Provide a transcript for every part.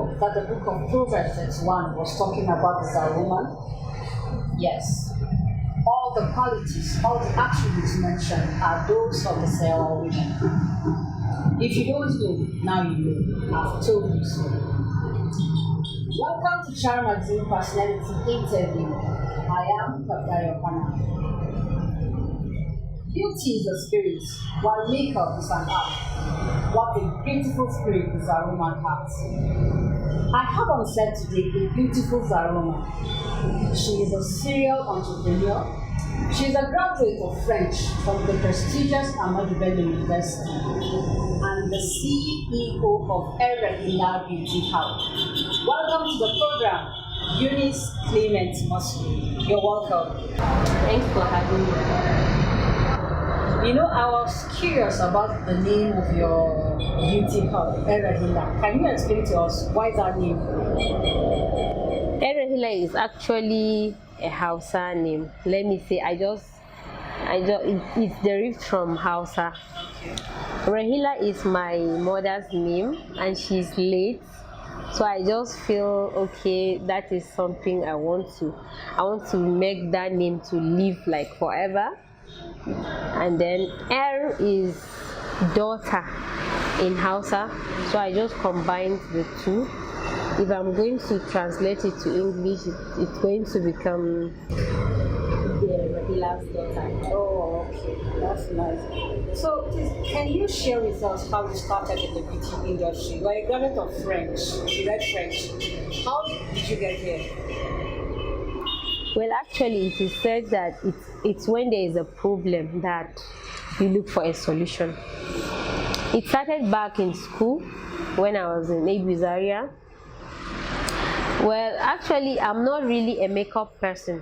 know that the book of Proverbs 31 was talking about the Zaar woman? Yes. All the qualities, all the attributes mentioned are those of the Zaar women. If you don't know, now you know. I've told you so. Welcome to Char Magazine Personality Interview. I am Patayo Pana. Beauty is a spirit, while makeup is an art. What a beautiful spirit the Zaar woman has. I have on set today a beautiful Zaar woman. She is a serial entrepreneur. She is a graduate of French from the prestigious Ahmadu Bello University and the CEO of Erehila Beauty House. Welcome to the program, Eunice Clement Masoyi. You're welcome. Thanks for having me. You know, I was curious about the name of your beauty hub, Erehila. Can you explain to us why that name? Erehila is actually a Hausa name. Let me say, it's derived from Hausa. Rahila is my mother's name, and she's late. So I just feel okay. That is something I want to make that name to live like forever. And then Er is daughter in Hausa, so I just combined the two. If I'm going to translate it to English, it's going to become Rahila's daughter. Oh, okay, that's nice. So, can you share with us how you started in the beauty industry? You are a graduate of French. You read French. How did you get here? Well, actually, it is said that it's when there is a problem that you look for a solution. It started back in school when I was in Zaria. Well, actually, I'm not really a makeup person.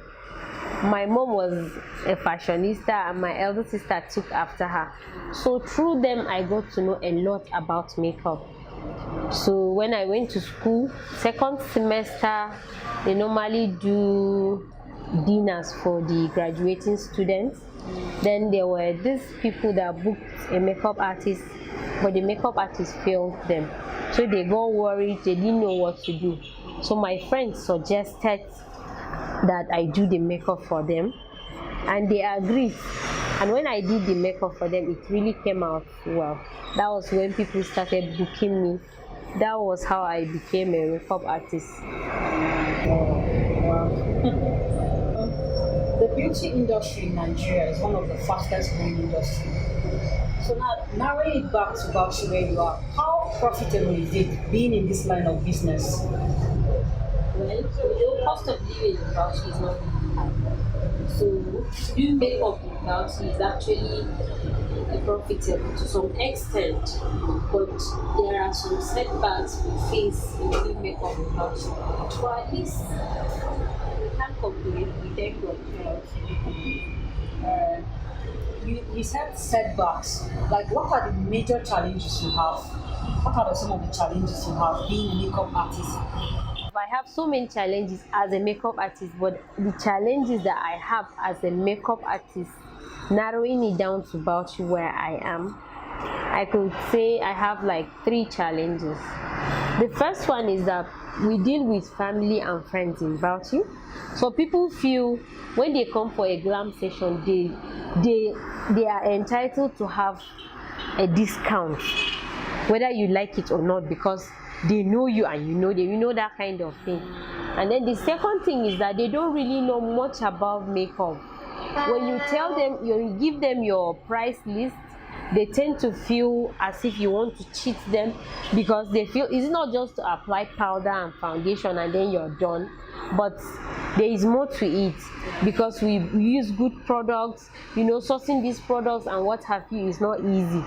My mom was a fashionista and my elder sister took after her. So through them, I got to know a lot about makeup. So when I went to school, second semester, they normally do dinners for the graduating students. Then there were these people that booked a makeup artist, but the makeup artist failed them. So they got worried, they didn't know what to do. So my friends suggested that I do the makeup for them, and they agreed. And when I did the makeup for them, it really came out well. That was when people started booking me. That was how I became a makeup artist. Wow. The beauty industry in Nigeria is one of the fastest growing industries. So now, narrowing it back to Bauchi where you are, how profitable is it being in this line of business? Well, the cost of living in Bauchi is not really high. So doing makeup in Bauchi is actually profitable to some extent, but there are some setbacks we face in doing makeup in Bauchi. But at least we can't complain. We thank God. You said setbacks. Like, what are the major challenges you have? What are some of the challenges you have being a makeup artist? I have so many challenges as a makeup artist, but the challenges that I have as a makeup artist, narrowing it down to Bauchi where I am, I could say I have like 3 challenges. The first one is that we deal with family and friends in Bauchi. So people feel when they come for a glam session, they are entitled to have a discount, whether you like it or not, because they know you and you know that kind of thing. And then the second thing is that they don't really know much about makeup. When you tell them, you give them your price list, they tend to feel as if you want to cheat them, because they feel it's not just to apply powder and foundation and then you're done, but there is more to it, because we use good products. Sourcing these products and what have you is not easy.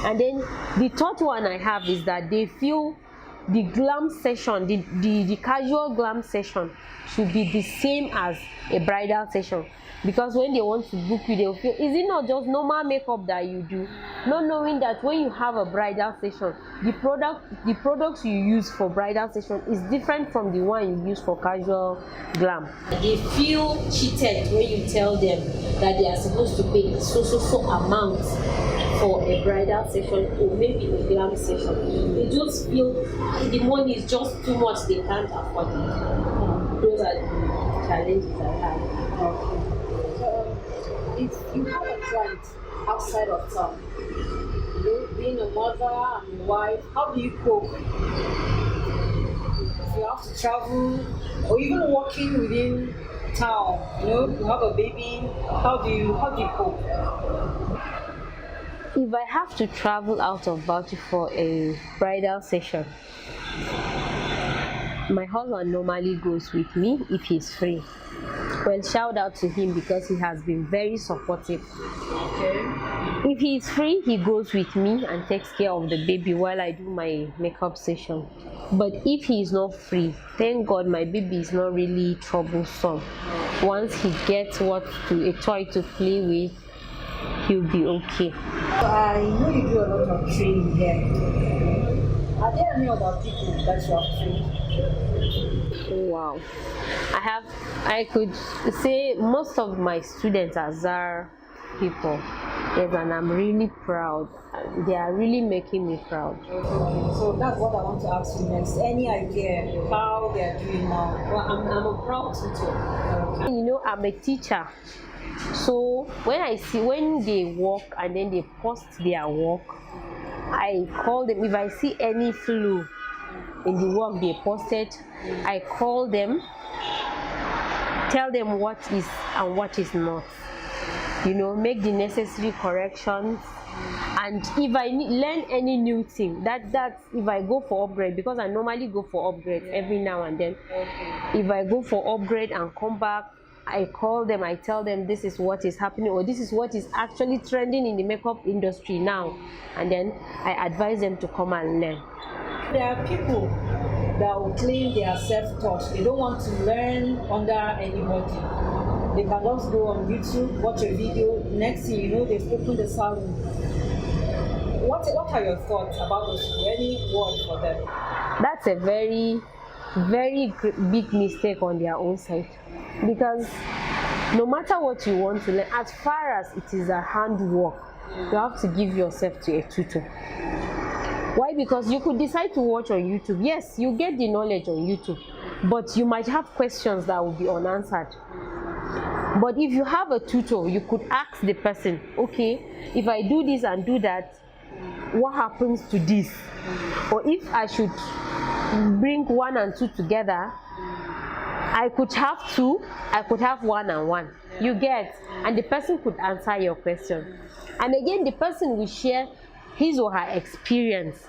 And then the third one I have is that they feel the glam session, the casual glam session should be the same as a bridal session, because when they want to book you, they'll feel, is it not just normal makeup that you do, not knowing that when you have a bridal session, the products you use for bridal session is different from the one you use for casual glam. They feel cheated when you tell them that they are supposed to pay so amount for a bridal session or maybe a glam session. They just feel the money is just too much, they can't afford it. Those are the challenges I have. Okay. So, if you have a client outside of town, being a mother and a wife, how do you cope? If you have to travel, or even working within town, you have a baby, how do you cope? If I have to travel out of Bauchi for a bridal session, my husband normally goes with me if he's free. Well, shout out to him because he has been very supportive. Okay. If he's free, he goes with me and takes care of the baby while I do my makeup session. But if he is not free, thank God my baby is not really troublesome. Once he gets a toy to play with, he'll be okay. I know you do a lot of training here. Are there any other people that you have trained? Wow. I could say most of my students are Zaar people. Yes, and I'm really proud. They are really making me proud. Okay, so that's what I want to ask you next. Any idea how they are doing now? Well, I'm a proud teacher. Okay. I'm a teacher. So when they work and then they post their work, I call them. If I see any flaw in the work they posted, I call them, tell them what is and what is not. Make the necessary corrections. And if I learn any new thing, that's if I go for upgrade, because I normally go for upgrades every now and then. If I go for upgrade and come back, I call them, I tell them this is what is happening, or this is what is actually trending in the makeup industry now, and then I advise them to come and learn. There are people that will claim they are self-taught. They don't want to learn under anybody. They can just go on YouTube, watch a video. Next thing you know, they've opened a salon. What are your thoughts about those people? Any word for them? That's a very, very big mistake on their own side, because no matter what you want to learn, as far as it is a handwork, you have to give yourself to a tutor. Why? Because you could decide to watch on YouTube. Yes, you get the knowledge on YouTube, but you might have questions that will be unanswered. But if you have a tutor, you could ask the person, okay, if I do this and do that, what happens to this? Or if I should bring 1 and 2 together, I could have 2, I could have 1 and 1. You get? And the person could answer your question. And again, the person will share his or her experience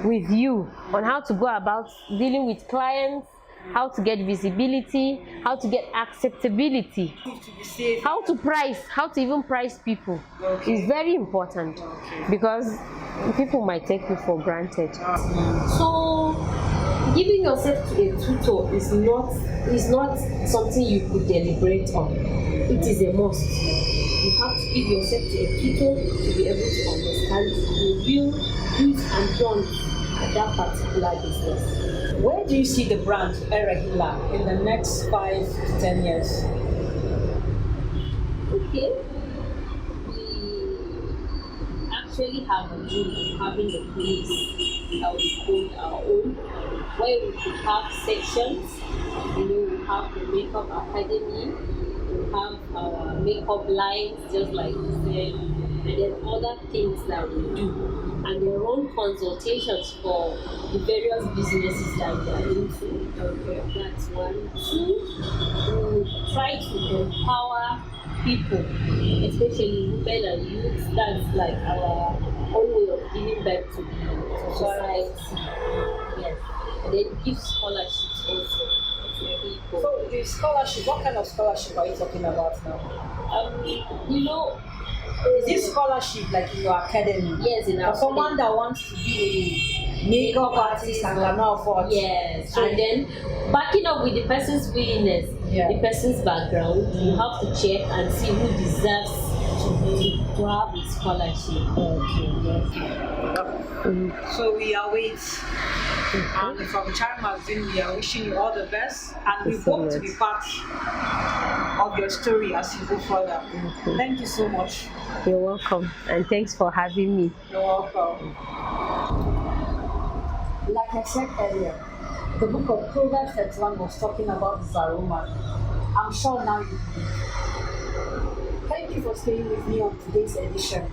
with you on how to go about dealing with clients, how to get visibility, how to get acceptability, how to even price people. Is very important, because people might take you for granted. So giving yourself to a tutor is not something you could deliberate on. It is a must. You have to give yourself to a tutor to be able to understand the real do's and don'ts at that particular business. Where do you see the brand Erehila in the next 5 to 10 years? Okay. We actually have a dream of having a place that we call our own, where we could have sections. We have the makeup academy, we have our makeup lines, just like you said, and then other things that we do. And their own consultations for the various businesses that they are into. That's 1. 2, we try to empower people, especially women and youth. That's like our own way of giving back to the society. Yes. And then give scholarships also to people. So the scholarship, what kind of scholarship are you talking about now? Is this scholarship like in your academy? Yes, in our for someone that wants to be a makeup artist and cannot afford. Yes, so, and then backing up with the person's willingness, the person's background, you have to check and see who deserves to have a scholarship. Okay. Yes. So we await. And from Child Magazine, we are wishing you all the best, and we Thank you so hope to be much. part of your story as you go further. Thank you so much. You're welcome, and thanks for having me. You're welcome. Like I said earlier, the book of Proverbs 31 was talking about the Zaar woman. I'm sure now you believe. Thank you for staying with me on today's edition.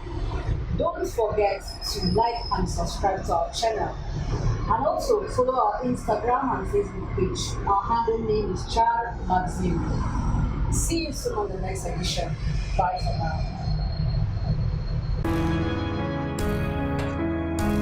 Don't forget to like and subscribe to our channel. And also follow our Instagram and Facebook page. Our handle name is Child Magazine. See you soon on the next edition. Bye for now.